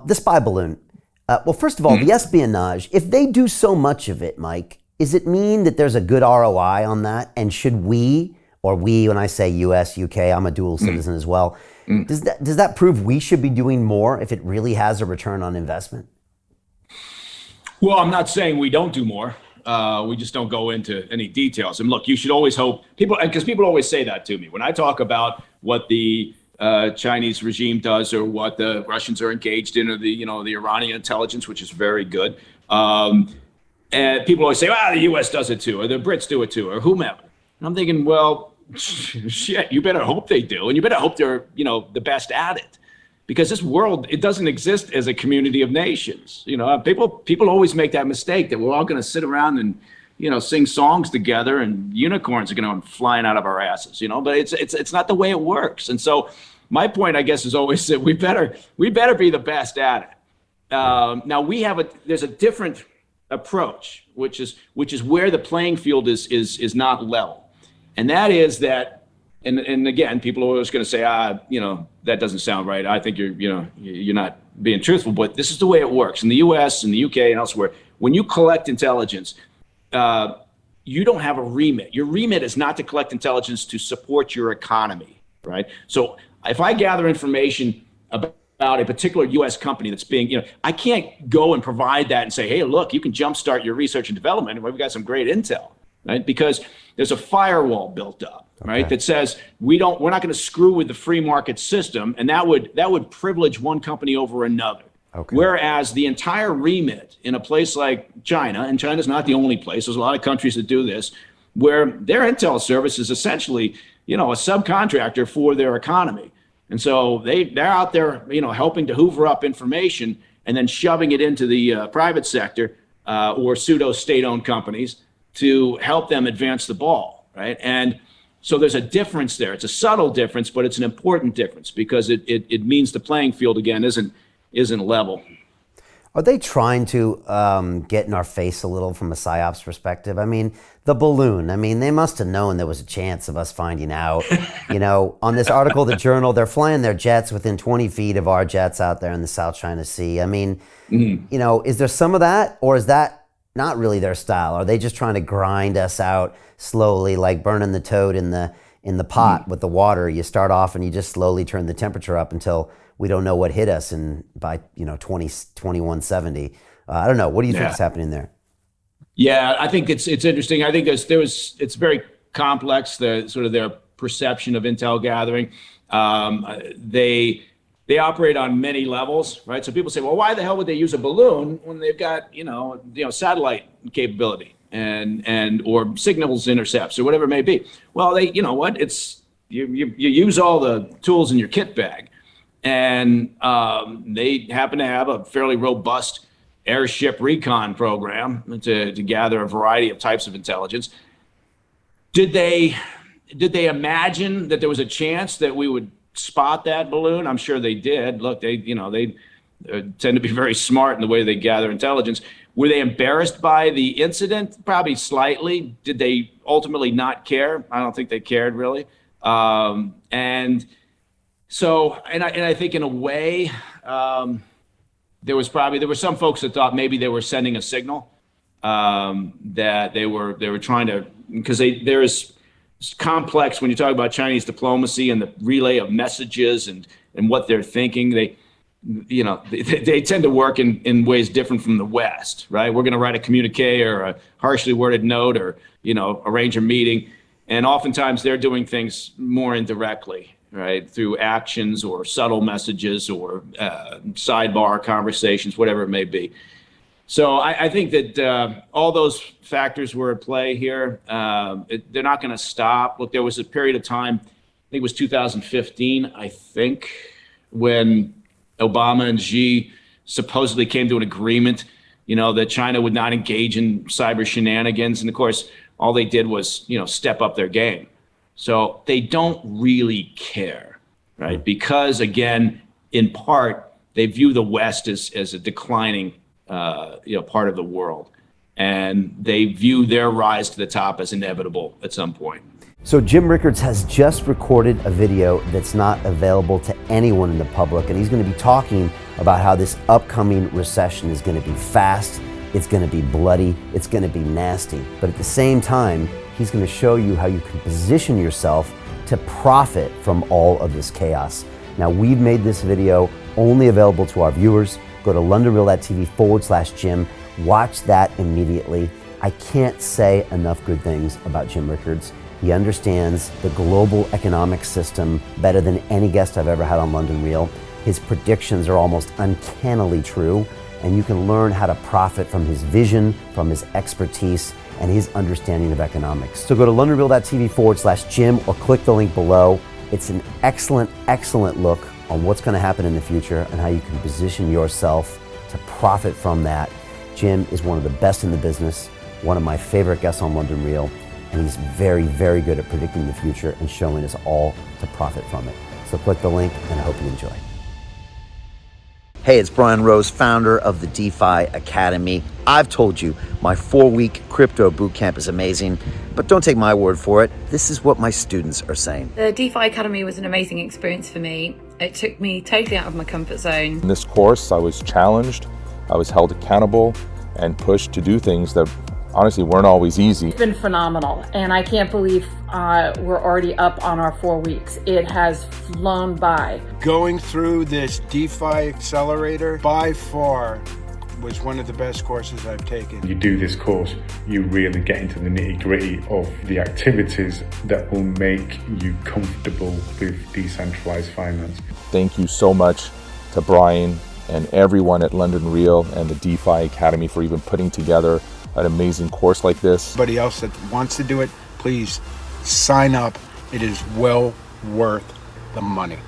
The spy balloon. Well, first of all, the espionage, if they do so much of it, Mike, does it mean that there's a good ROI on that? And should we, or we, when I say US, UK, I'm a dual citizen as well, does that prove we should be doing more if it really has a return on investment? Well, I'm not saying we don't do more. We just don't go into any details. And look, you should always hope, because people always say that to me. When I talk about what the Chinese regime does or what the Russians are engaged in, or the Iranian intelligence, which is very good. And people always say, the US does it too, or the Brits do it too, or whomever. And I'm thinking, well, shit, you better hope they do. And you better hope they're, the best at it. Because this world, it doesn't exist as a community of nations. People always make that mistake that we're all going to sit around and, sing songs together and unicorns are going to come flying out of our asses, but it's not the way it works. And so my point, I guess, is always that we better be the best at it. Now there's a different approach, which is where the playing field is not level. And that is that, and again, people are always going to say, that doesn't sound right. I think you're not being truthful, but this is the way it works in the US and the UK and elsewhere. When you collect intelligence, you don't have a remit. Your remit is not to collect intelligence to support your economy, right? So if I gather information about a particular US company that's being, I can't go and provide that and say, hey, look, you can jumpstart your research and development. We've got some great intel, right? Because there's a firewall built up. Right, that says we're not going to screw with the free market system, and that would privilege one company over another. Okay. Whereas the entire remit in a place like China, and China's not the only place, there's a lot of countries that do this, where their intel service is essentially, a subcontractor for their economy, and so they're out there, helping to hoover up information and then shoving it into the private sector or pseudo state-owned companies to help them advance the ball, right? And so there's a difference there. It's a subtle difference, but it's an important difference because it means the playing field again isn't level. Are they trying to get in our face a little from a psyops perspective? I mean, the balloon. I mean, they must have known there was a chance of us finding out. On this article, the Journal, they're flying their jets within 20 feet of our jets out there in the South China Sea. I mean, is there some of that, or is that not really their style? Are they just trying to grind us out slowly, like burning the toad in the pot with the water? You start off and you just slowly turn the temperature up until we don't know what hit us by 2170. I don't know. What do you think is happening there? Yeah, I think it's interesting. I think it's very complex, the sort of their perception of intel gathering. They operate on many levels, right? So people say, well, why the hell would they use a balloon when they've got, satellite capability and or signals intercepts or whatever it may be? Well, it's you use all the tools in your kit bag, and they happen to have a fairly robust airship recon program to gather a variety of types of intelligence. Did they imagine that there was a chance that we would spot that balloon? I'm sure they did. Look, they tend to be very smart in the way they gather intelligence. Were they embarrassed by the incident? Probably slightly. Did they ultimately not care? I don't think they cared really. And I think in a way, there were some folks that thought maybe they were sending a signal that they were trying to, because there is complex when you talk about Chinese diplomacy and the relay of messages and what they're thinking. They tend to work in ways different from the West, right? We're going to write a communique or a harshly worded note or, arrange a meeting. And oftentimes they're doing things more indirectly, right? Through actions or subtle messages or sidebar conversations, whatever it may be. So I think that all those factors were at play here. They're not going to stop. Look, there was a period of time, I think it was 2015, when Obama and Xi supposedly came to an agreement, that China would not engage in cyber shenanigans. And of course, all they did was, step up their game. So they don't really care, right? Because again, in part, they view the West as a declining part of the world. And they view their rise to the top as inevitable at some point. So Jim Rickards has just recorded a video that's not available to anyone in the public, and he's going to be talking about how this upcoming recession is going to be fast, it's going to be bloody, it's going to be nasty. But at the same time, he's going to show you how you can position yourself to profit from all of this chaos. Now, we've made this video only available to our viewers. Go to londonreal.tv/Jim. Watch that immediately. I can't say enough good things about Jim Rickards. He understands the global economic system better than any guest I've ever had on London Real. His predictions are almost uncannily true, and you can learn how to profit from his vision, from his expertise, and his understanding of economics. So go to londonreal.tv/Jim or click the link below. It's an excellent, excellent look on what's going to happen in the future and how you can position yourself to profit from that. Jim is one of the best in the business, one of my favorite guests on London Real, and he's very, very good at predicting the future and showing us all to profit from it. So click the link, and I hope you enjoy. Hey, it's Brian Rose, founder of the DeFi Academy. I've told you my 4-week crypto bootcamp is amazing, but don't take my word for it. This is what my students are saying. The DeFi Academy was an amazing experience for me. It took me totally out of my comfort zone. In this course, I was challenged, I was held accountable, and pushed to do things that honestly weren't always easy. It's been phenomenal, and I can't believe we're already up on our 4 weeks. It has flown by. Going through this DeFi accelerator by far was one of the best courses I've taken. You do this course, you really get into the nitty-gritty of the activities that will make you comfortable with decentralized finance. Thank you so much to Brian and everyone at London Real and the DeFi Academy for even putting together an amazing course like this. Anybody else that wants to do it, please sign up. It is well worth the money.